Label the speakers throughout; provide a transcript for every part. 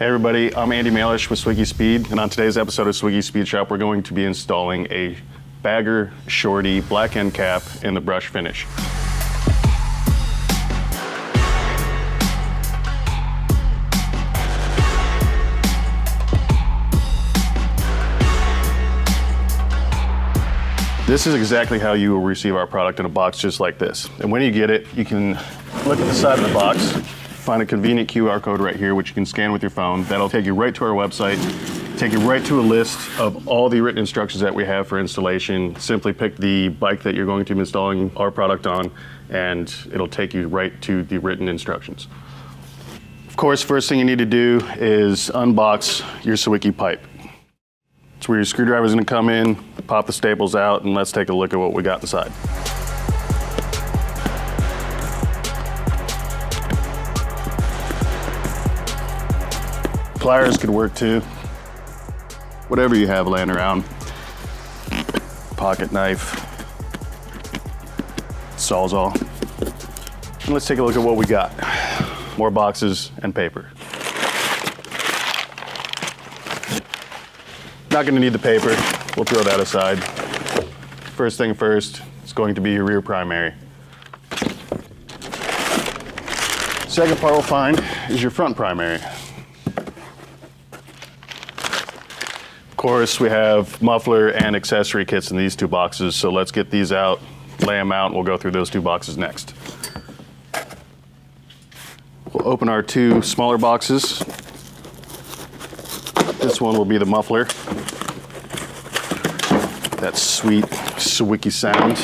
Speaker 1: Hey everybody, I'm Andy Maylish with Sawicki Speed, and on today's episode of Sawicki Speed Shop, we're going to be installing a Bagger Shorty black end cap in the brush finish. This is exactly how you will receive our product in a box just like this. And when you get it, you can look at the side of the box, find a convenient QR code right here, which you can scan with your phone. That'll take you right to our website, take you right to a list of all the written instructions that we have for installation. Simply pick the bike that you're going to be installing our product on, and it'll take you right to the written instructions. Of course, first thing you need to do is unbox your Sawicki pipe. It's where your screwdriver is going to come in, pop the staples out, and let's take a look at what we got inside. Pliers could work too. Whatever you have laying around. Pocket knife, Sawzall. And let's take a look at what we got. More boxes and paper. Not going to need the paper, we'll throw that aside. First thing first, it's going to be your rear primary. Second part we'll find is your front primary. Of course, we have muffler and accessory kits in these two boxes, so let's get these out, lay them out, and we'll go through those two boxes next. We'll open our two smaller boxes. This one will be the muffler. That sweet Sawicki sound.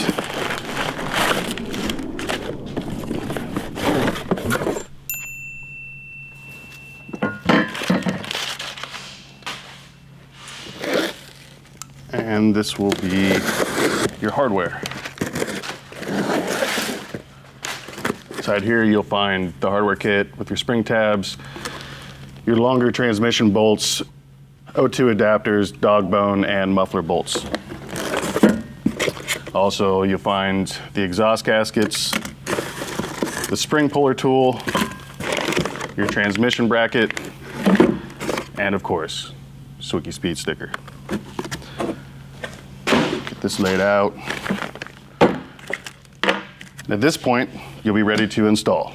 Speaker 1: And this will be your hardware. Inside here you'll find the hardware kit with your spring tabs, your longer transmission bolts, O2 adapters, Dogbone, and muffler bolts. Also, you'll find the exhaust gaskets, the spring puller tool, your transmission bracket, and of course, Sawicki Speed sticker. Get this laid out. At this point, you'll be ready to install.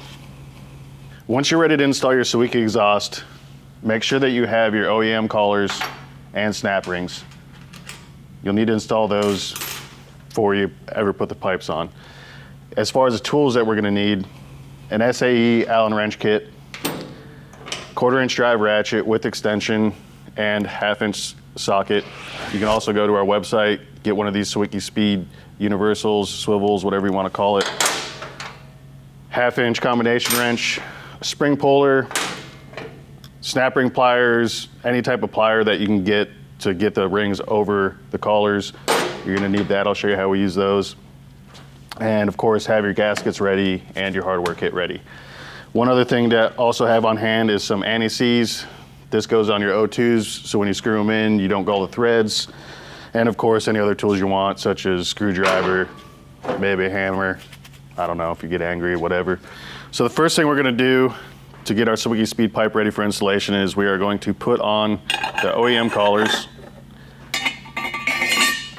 Speaker 1: Once you're ready to install your Sawicki exhaust, make sure that you have your OEM collars and snap rings. You'll need to install those before you ever put the pipes on. As far as the tools that we're going to need, an SAE Allen wrench kit, 1/4-inch drive ratchet with extension, and 1/2-inch socket. You can also go to our website, get one of these Sawicki Speed universals, swivels, whatever you want to call it. 1/2-inch combination wrench, spring puller, snap ring pliers, any type of plier that you can get to get the rings over the collars. You're going to need that. I'll show you how we use those. And of course, have your gaskets ready and your hardware kit ready. One other thing to also have on hand is some anti-seize. This goes on your O2s, so when you screw them in, you don't gull the threads. And of course, any other tools you want, such as screwdriver, maybe a hammer. I don't know if you get angry, whatever. So the first thing we're going to do to get our Sawicki Speed pipe ready for installation is we are going to put on the OEM collars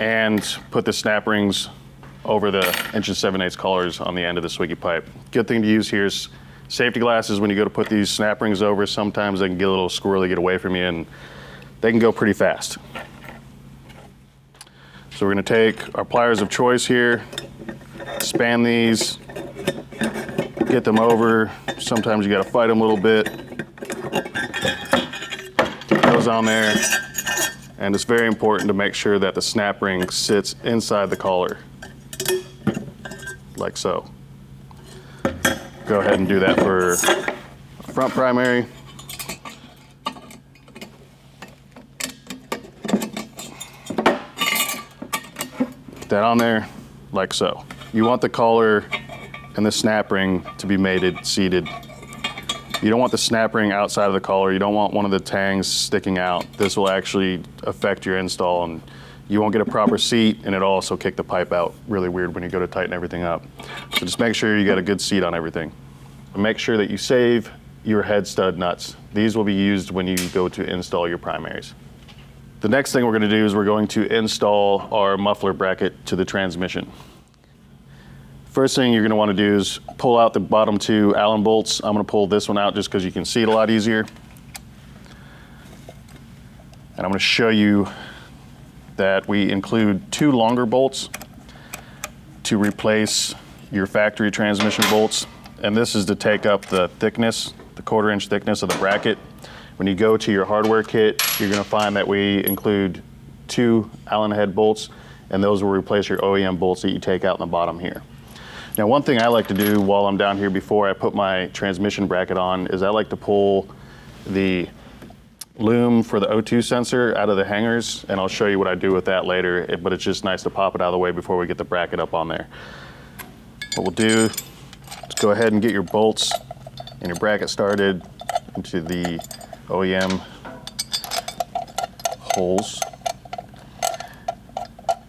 Speaker 1: and put the snap rings over the 1 7/8 collars on the end of the Sawicki pipe. Good thing to use here is safety glasses. When you go to put these snap rings over, sometimes they can get a little squirrely, get away from you, and they can go pretty fast. So we're going to take our pliers of choice here, span these, get them over. Sometimes you got to fight them a little bit. Get those on there. And it's very important to make sure that the snap ring sits inside the collar, like so. Go ahead and do that for front primary. Get that on there, like so. You want the collar and the snap ring to be mated, seated. You don't want the snap ring outside of the collar. You don't want one of the tangs sticking out. This will actually affect your install, and you won't get a proper seat, and it'll also kick the pipe out really weird when you go to tighten everything up. So just make sure you got a good seat on everything. And make sure that you save your Headstud nuts. These will be used when you go to install your primaries. The next thing we're going to do is we're going to install our muffler bracket to the transmission. First thing you're going to want to do is pull out the bottom 2 Allen bolts. I'm going to pull this one out just because you can see it a lot easier. And I'm going to show you that we include 2 longer bolts to replace your factory transmission bolts. And this is to take up the thickness, the 1/4 inch thickness of the bracket. When you go to your hardware kit, you're going to find that we include 2 Allen head bolts, and those will replace your OEM bolts that you take out in the bottom here. Now, one thing I like to do while I'm down here before I put my transmission bracket on is I like to pull the loom for the O2 sensor out of the hangers, and I'll show you what I do with that later, but it's just nice to pop it out of the way before we get the bracket up on there. What we'll do is go ahead and get your bolts and your bracket started into the OEM holes.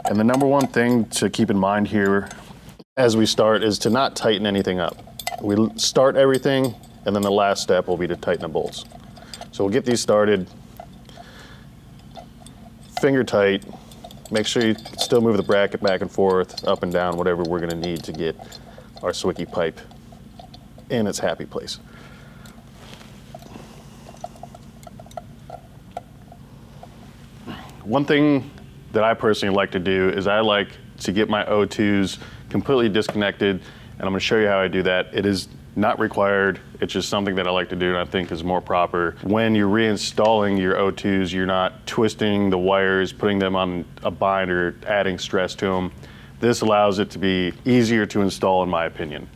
Speaker 1: And the number one thing to keep in mind here as we start is to not tighten anything up. We start everything, and then the last step will be to tighten the bolts. So we'll get these started finger tight. Make sure you still move the bracket back and forth, up and down, whatever we're going to need to get our Sawicki pipe in its happy place. One thing that I personally like to do is I like to get my O2s completely disconnected, and I'm going to show you how I do that. It is not required. It's just something that I like to do and I think is more proper. When you're reinstalling your O2s, you're not twisting the wires, putting them on a binder, adding stress to them. This allows it to be easier to install, in my opinion.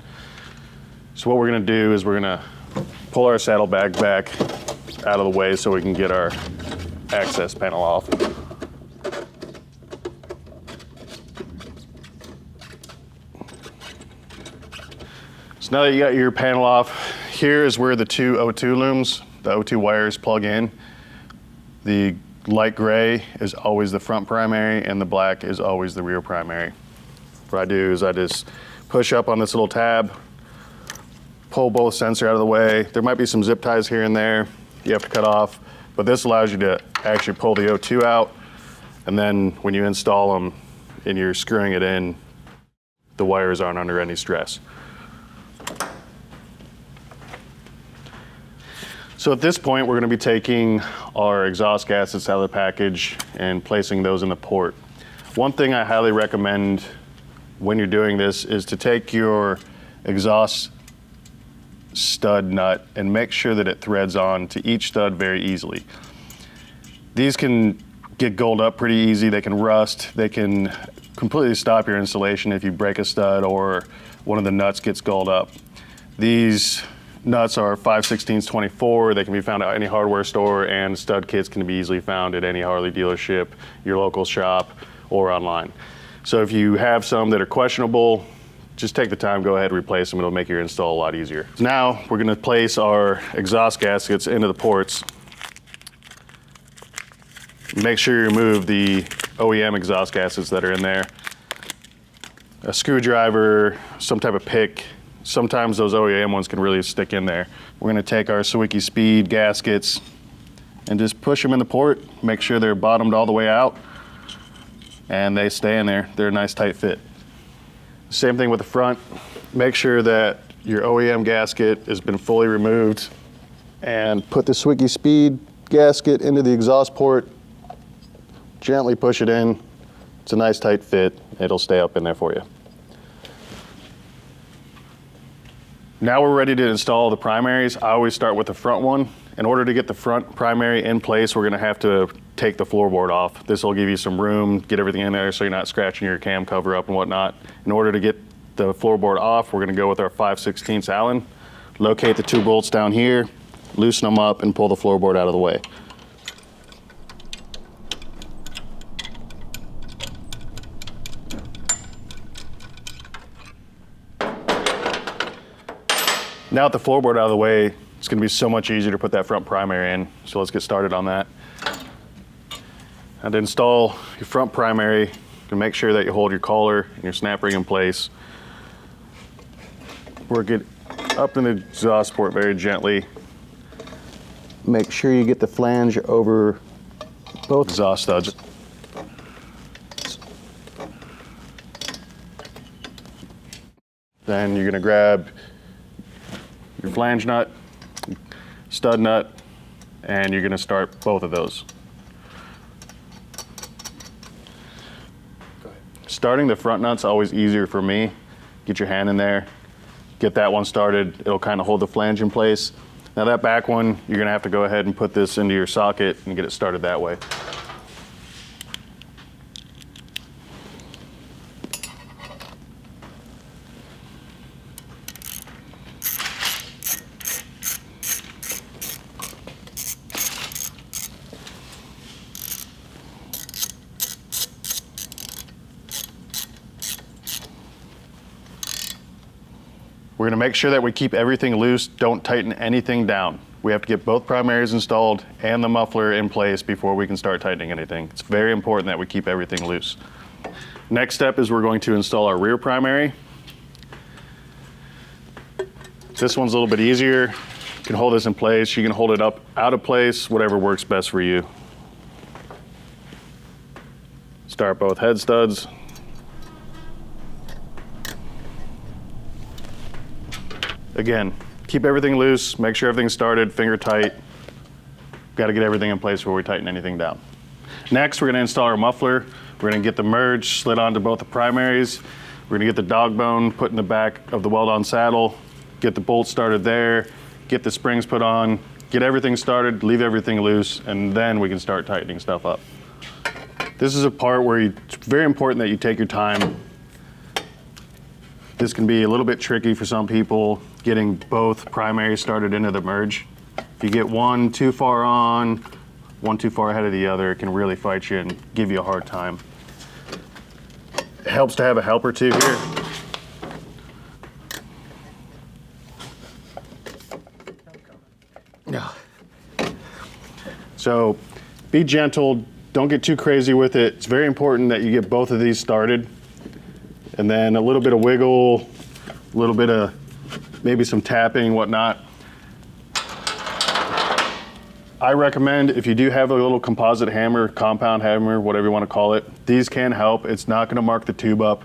Speaker 1: So what we're going to do is we're going to pull our saddlebag back out of the way so we can get our access panel off. So now that you got your panel off, here is where the 2 O2 looms, the O2 wires plug in. The light gray is always the front primary and the black is always the rear primary. What I do is I just push up on this little tab, pull both sensor out of the way. There might be some zip ties here and there you have to cut off, but this allows you to actually pull the O2 out, and then when you install them and you're screwing it in, the wires aren't under any stress. So at this point, we're going to be taking our exhaust gaskets out of the package and placing those in the port. One thing I highly recommend when you're doing this is to take your exhaust stud nut and make sure that it threads on to each stud very easily. These can get gold up pretty easy. They can rust. They can completely stop your installation if you break a stud or one of the nuts gets gold up. These nuts are 5/16 24. They can be found at any hardware store, and stud kits can be easily found at any Harley dealership, your local shop, or online. So if you have some that are questionable, just take the time, go ahead and replace them. It'll make your install a lot easier. Now we're going to place our exhaust gaskets into the ports. Make sure you remove the OEM exhaust gaskets that are in there. A screwdriver, some type of pick. Sometimes those OEM ones can really stick in there. We're going to take our Sawicki Speed gaskets and just push them in the port. Make sure they're bottomed all the way out and they stay in there. They're a nice tight fit. Same thing with the front. Make sure that your OEM gasket has been fully removed, and put the Sawicki Speed gasket into the exhaust port. Gently push it in. It's a nice tight fit. It'll stay up in there for you. Now we're ready to install the primaries. I always start with the front one. In order to get the front primary in place, we're gonna have to take the floorboard off. This will give you some room, get everything in there so you're not scratching your cam cover up and whatnot. In order to get the floorboard off, we're gonna go with our 5/16 Allen, locate the 2 bolts down here, loosen them up, and pull the floorboard out of the way. Now with the floorboard out of the way, it's going to be so much easier to put that front primary in. So let's get started on that. And to install your front primary, to make sure that you hold your collar and your snap ring in place. Work it up in the exhaust port very gently. Make sure you get the flange over both exhaust studs. Then you're gonna grab your flange nut, stud nut, and you're gonna start both of those. Go ahead. Starting the front nut's always easier for me. Get your hand in there, get that one started. It'll kind of hold the flange in place. Now that back one, you're gonna have to go ahead and put this into your socket and get it started that way. We're gonna make sure that we keep everything loose, don't tighten anything down. We have to get both primaries installed and the muffler in place before we can start tightening anything. It's very important that we keep everything loose. Next step is we're going to install our rear primary. This one's a little bit easier. You can hold this in place, you can hold it up out of place, whatever works best for you. Start both head studs. Again, keep everything loose, make sure everything's started, finger tight. Got to get everything in place before we tighten anything down. Next, we're going to install our muffler. We're going to get the merge slid onto both the primaries. We're going to get the dog bone put in the back of the weld-on saddle, get the bolts started there, get the springs put on, get everything started, leave everything loose, and then we can start tightening stuff up. This is a part where it's very important that you take your time. This can be a little bit tricky for some people, getting both primaries started into the merge. If you get one too far on, one too far ahead of the other, it can really fight you and give you a hard time. It helps to have a helper too here. Yeah. So be gentle, don't get too crazy with it. It's very important that you get both of these started. And then a little bit of wiggle, a little bit of maybe some tapping, whatnot. I recommend if you do have a little composite hammer, compound hammer, whatever you want to call it, these can help. It's not going to mark the tube up.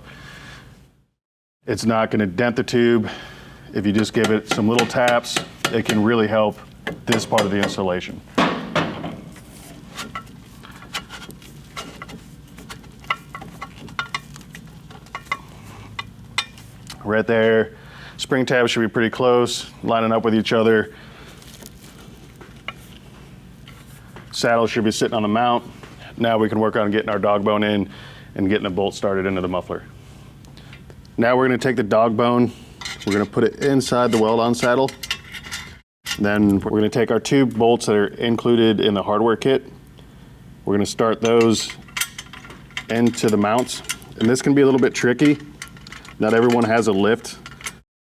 Speaker 1: It's not going to dent the tube. If you just give it some little taps, it can really help this part of the installation. Right there, spring tabs should be pretty close, lining up with each other. Saddle should be sitting on the mount. Now we can work on getting our dog bone in and getting a bolt started into the muffler. Now we're gonna take the dog bone, we're gonna put it inside the weld-on saddle. Then we're gonna take our two bolts that are included in the hardware kit. We're gonna start those into the mounts. And this can be a little bit tricky. Not everyone has a lift.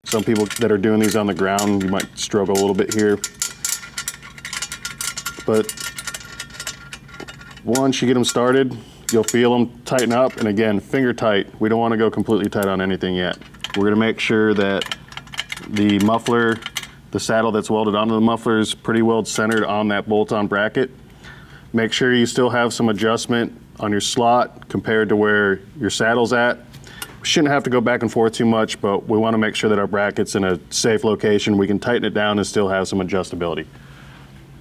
Speaker 1: Some people that are doing these on the ground, you might struggle a little bit here. But once you get them started, you'll feel them tighten up. And again, finger tight. We don't want to go completely tight on anything yet. We're going to make sure that the muffler, the saddle that's welded onto the muffler is pretty well centered on that bolt-on bracket. Make sure you still have some adjustment on your slot compared to where your saddle's at. We shouldn't have to go back and forth too much, but we want to make sure that our bracket's in a safe location. We can tighten it down and still have some adjustability.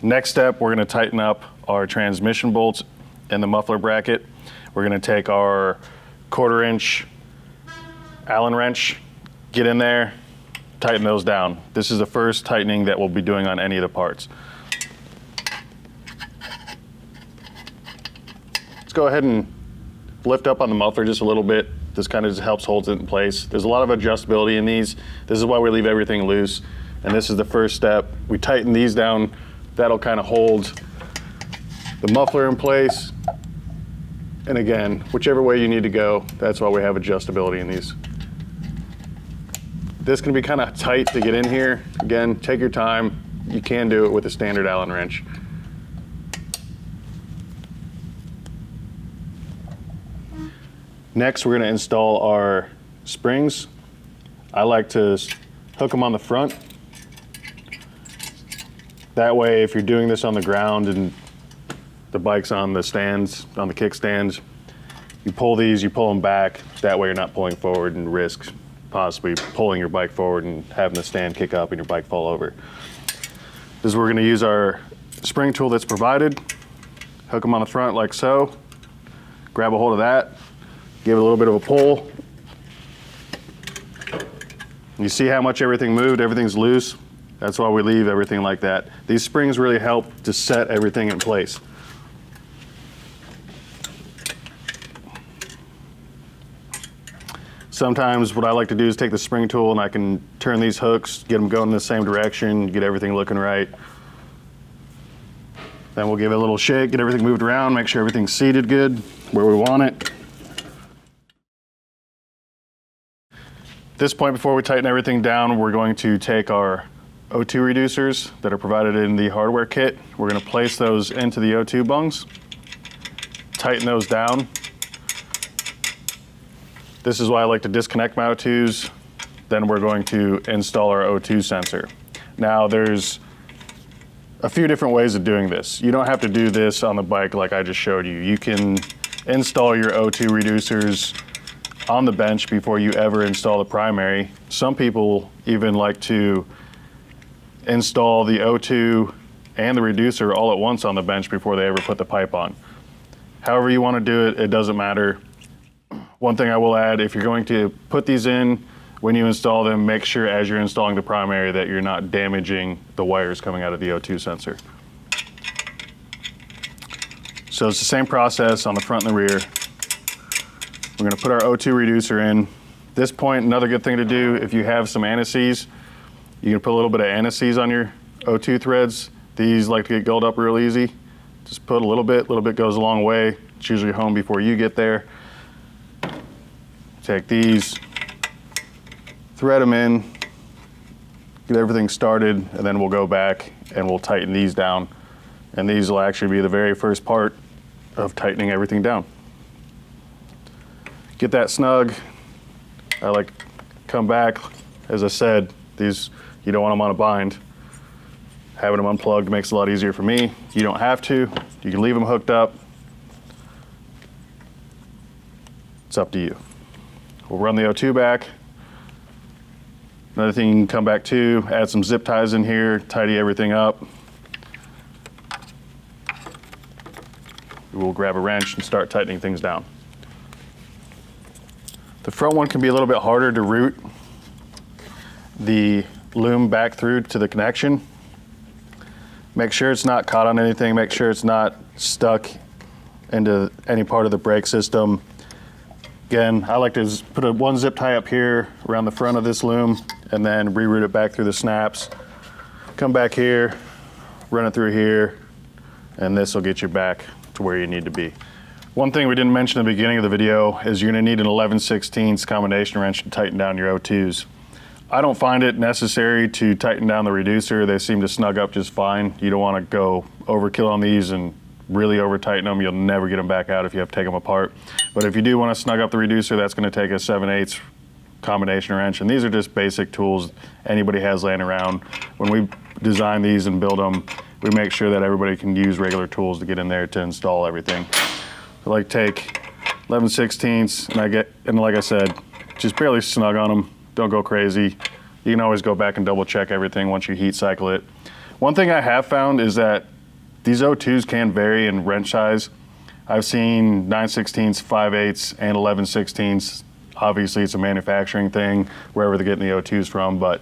Speaker 1: Next step, we're going to tighten up our transmission bolts in the muffler bracket. We're going to take our 1/4 inch Allen wrench, get in there, tighten those down. This is the first tightening that we'll be doing on any of the parts. Let's go ahead and lift up on the muffler just a little bit. This kind of just helps hold it in place. There's a lot of adjustability in these. This is why we leave everything loose. And this is the first step. We tighten these down. That'll kind of hold the muffler in place. And again, whichever way you need to go, that's why we have adjustability in these. This can be kind of tight to get in here. Again, take your time. You can do it with a standard Allen wrench. Next, we're going to install our springs. I like to hook them on the front. That way, if you're doing this on the ground and the bike's on the stands, on the kickstands, you pull these, you pull them back. That way you're not pulling forward and risk possibly pulling your bike forward and having the stand kick up and your bike fall over. This is where we're gonna use our spring tool that's provided. Hook them on the front like so. Grab a hold of that. Give it a little bit of a pull. You see how much everything moved? Everything's loose. That's why we leave everything like that. These springs really help to set everything in place. Sometimes what I like to do is take the spring tool and I can turn these hooks, get them going in the same direction, get everything looking right. Then we'll give it a little shake, get everything moved around, make sure everything's seated good where we want it. At this point, before we tighten everything down, we're going to take our O2 reducers that are provided in the hardware kit. We're going to place those into the O2 bungs, tighten those down. This is why I like to disconnect my O2s. Then we're going to install our O2 sensor. Now there's a few different ways of doing this. You don't have to do this on the bike like I just showed you. You can install your O2 reducers on the bench before you ever install the primary. Some people even like to install the O2 and the reducer all at once on the bench before they ever put the pipe on. However you want to do it, it doesn't matter. One thing I will add, if you're going to put these in, when you install them, make sure as you're installing the primary that you're not damaging the wires coming out of the O2 sensor. So it's the same process on the front and the rear. We're going to put our O2 reducer in. At this point, another good thing to do, if you have some anti-seize, you can put a little bit of anti-seize on your O2 threads. These like to get gulled up real easy. Just put a little bit goes a long way. It's usually home before you get there. Take these, thread them in, get everything started, and then we'll go back and we'll tighten these down. And these will actually be the very first part of tightening everything down. Get that snug. I like to come back. As I said, these, you don't want them on a bind. Having them unplugged makes it a lot easier for me. You don't have to. You can leave them hooked up. It's up to you. We'll run the O2 back. Another thing you can come back to, add some zip ties in here, tidy everything up. We'll grab a wrench and start tightening things down. The front one can be a little bit harder to route the loom back through to the connection. Make sure it's not caught on anything, make sure it's not stuck into any part of the brake system. Again, I like to put one zip tie up here around the front of this loom and then reroute it back through the snaps. Come back here, run it through here, and this will get you back to where you need to be. One thing we didn't mention at the beginning of the video is you're gonna need an 11/16 combination wrench to tighten down your O2s. I don't find it necessary to tighten down the reducer. They seem to snug up just fine. You don't wanna go overkill on these and really over tighten them. You'll never get them back out if you have to take them apart. But if you do want to snug up the reducer, that's going to take a 7/8 combination wrench. And these are just basic tools anybody has laying around. When we design these and build them, we make sure that everybody can use regular tools to get in there to install everything. So like take 11/16 and like I said, just barely snug on them. Don't go crazy. You can always go back and double check everything once you heat cycle it. One thing I have found is that these O2s can vary in wrench size. I've seen 9/16, 5/8, and 11/16. Obviously, it's a manufacturing thing, wherever they're getting the O2s from, but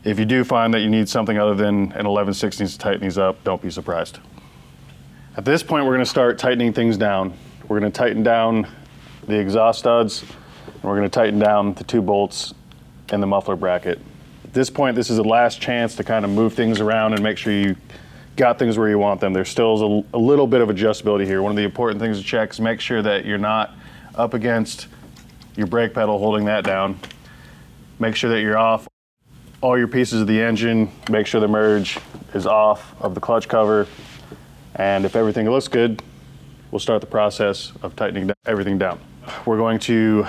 Speaker 1: if you do find that you need something other than an 11/16 to tighten these up, don't be surprised. At this point, we're gonna start tightening things down. We're gonna tighten down the exhaust studs, and we're gonna tighten down the 2 bolts and the muffler bracket. At this point, this is the last chance to kind of move things around and make sure you got things where you want them. There still is a little bit of adjustability here. One of the important things to check is make sure that you're not up against your brake pedal holding that down. Make sure that you're off all your pieces of the engine. Make sure the merge is off of the clutch cover. And if everything looks good, we'll start the process of tightening everything down. We're going to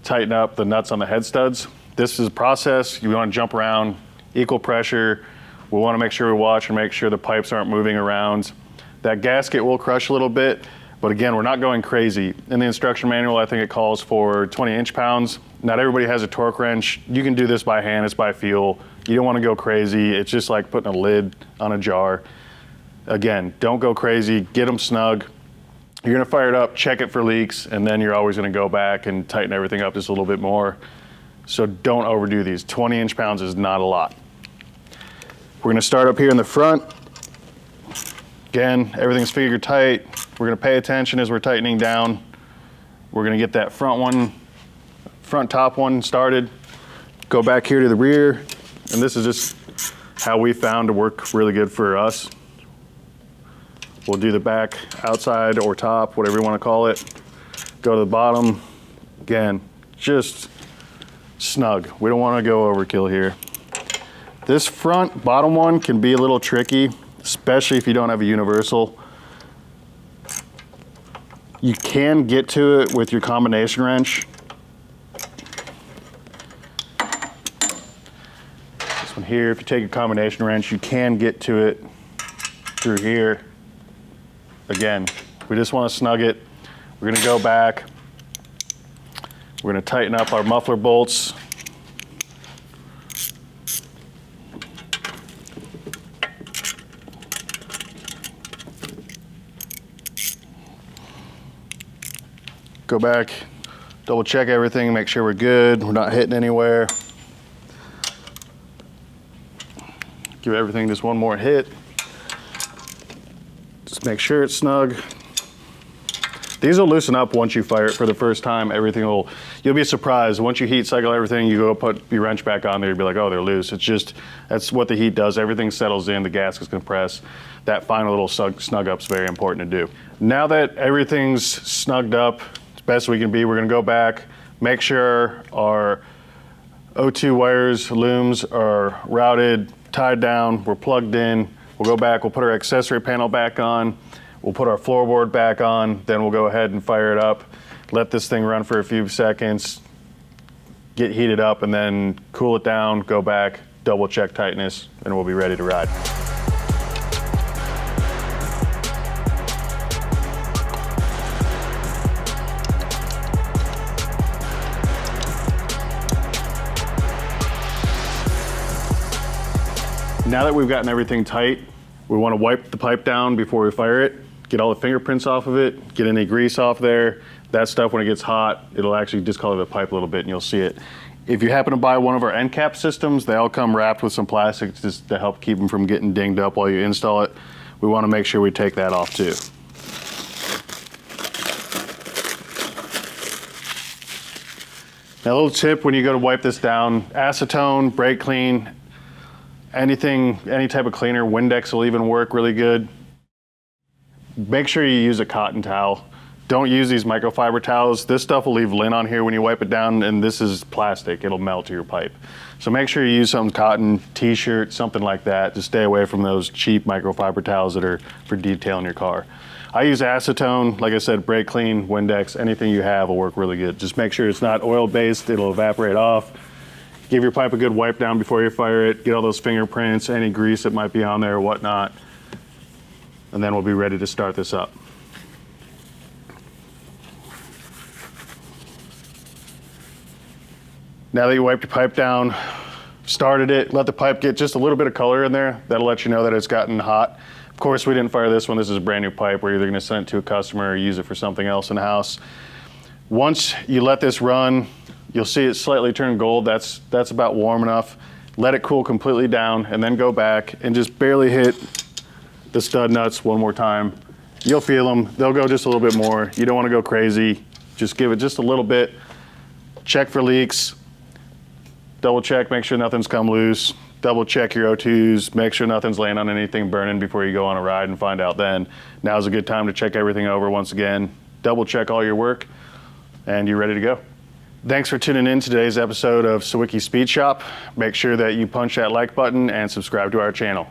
Speaker 1: tighten up the nuts on the head studs. This is a process. You want to jump around, equal pressure, We want to make sure we watch and make sure the pipes aren't moving around. That gasket will crush a little bit, but again, we're not going crazy. In the instruction manual, I think it calls for 20 inch-pounds. Not everybody has a torque wrench. You can do this by hand, it's by feel. You don't want to go crazy. It's just like putting a lid on a jar. Again, don't go crazy, get them snug. You're gonna fire it up, check it for leaks, and then you're always gonna go back and tighten everything up just a little bit more. So don't overdo these. 20 inch-pounds is not a lot. We're gonna start up here in the front. Again, everything's finger tight. We're gonna pay attention as we're tightening down. We're gonna get that front top one started. Go back here to the rear. And this is just how we found to work really good for us. We'll do the back, outside or top, whatever you wanna call it. Go to the bottom. Again, just snug. We don't wanna go overkill here. This front bottom one can be a little tricky, especially if you don't have a universal. You can get to it with your combination wrench. This one here, if you take a combination wrench, you can get to it through here. Again, we just want to snug it. We're going to go back. We're going to tighten up our muffler bolts. Go back, double check everything, make sure we're good, we're not hitting anywhere. Give everything just one more hit. Just make sure it's snug. These will loosen up once you fire it for the first time. You'll be surprised. Once you heat cycle everything, you go put your wrench back on there, you'll be like, oh, they're loose. It's just, that's what the heat does. Everything settles in, the gaskets compress. That final little snug up's very important to do. Now that everything's snugged up, best we can be, we're gonna go back, make sure our O2 wires, looms are routed, tied down, we're plugged in. We'll go back, we'll put our accessory panel back on, we'll put our floorboard back on, then we'll go ahead and fire it up, let this thing run for a few seconds, get heated up, and then cool it down, go back, double check tightness, and we'll be ready to ride. Now that we've gotten everything tight, we want to wipe the pipe down before we fire it, get all the fingerprints off of it, get any grease off there. That stuff, when it gets hot, it'll actually discolor the pipe a little bit and you'll see it. If you happen to buy one of our end cap systems, they all come wrapped with some plastic just to help keep them from getting dinged up while you install it. We want to make sure we take that off too. Now a little tip when you go to wipe this down, acetone, brake clean, any type of cleaner, Windex will even work really good. Make sure you use a cotton towel. Don't use these microfiber towels. This stuff will leave lint on here when you wipe it down, and this is plastic. It'll melt to your pipe. So make sure you use something cotton, t-shirt, something like that. Just stay away from those cheap microfiber towels that are for detailing your car. I use acetone, like I said, brake clean, Windex, anything you have will work really good. Just make sure it's not oil-based, it'll evaporate off. Give your pipe a good wipe down before you fire it, get all those fingerprints, any grease that might be on there or whatnot, and then we'll be ready to start this up. Now that you wiped your pipe down, started it, let the pipe get just a little bit of color in there. That'll let you know that it's gotten hot. Of course, we didn't fire this one. This is a brand new pipe. We're either gonna send it to a customer or use it for something else in the house. Once you let this run, you'll see it slightly turn gold. That's about warm enough. Let it cool completely down and then go back and just barely hit the stud nuts one more time. You'll feel them. They'll go just a little bit more. You don't want to go crazy. Just give it just a little bit. Check for leaks. Double check, make sure nothing's come loose. Double check your O2s. Make sure nothing's laying on anything burning before you go on a ride and find out then. Now's a good time to check everything over once again. Double check all your work and you're ready to go. Thanks for tuning in to today's episode of Sawicki Speed Shop. Make sure that you punch that like button and subscribe to our channel.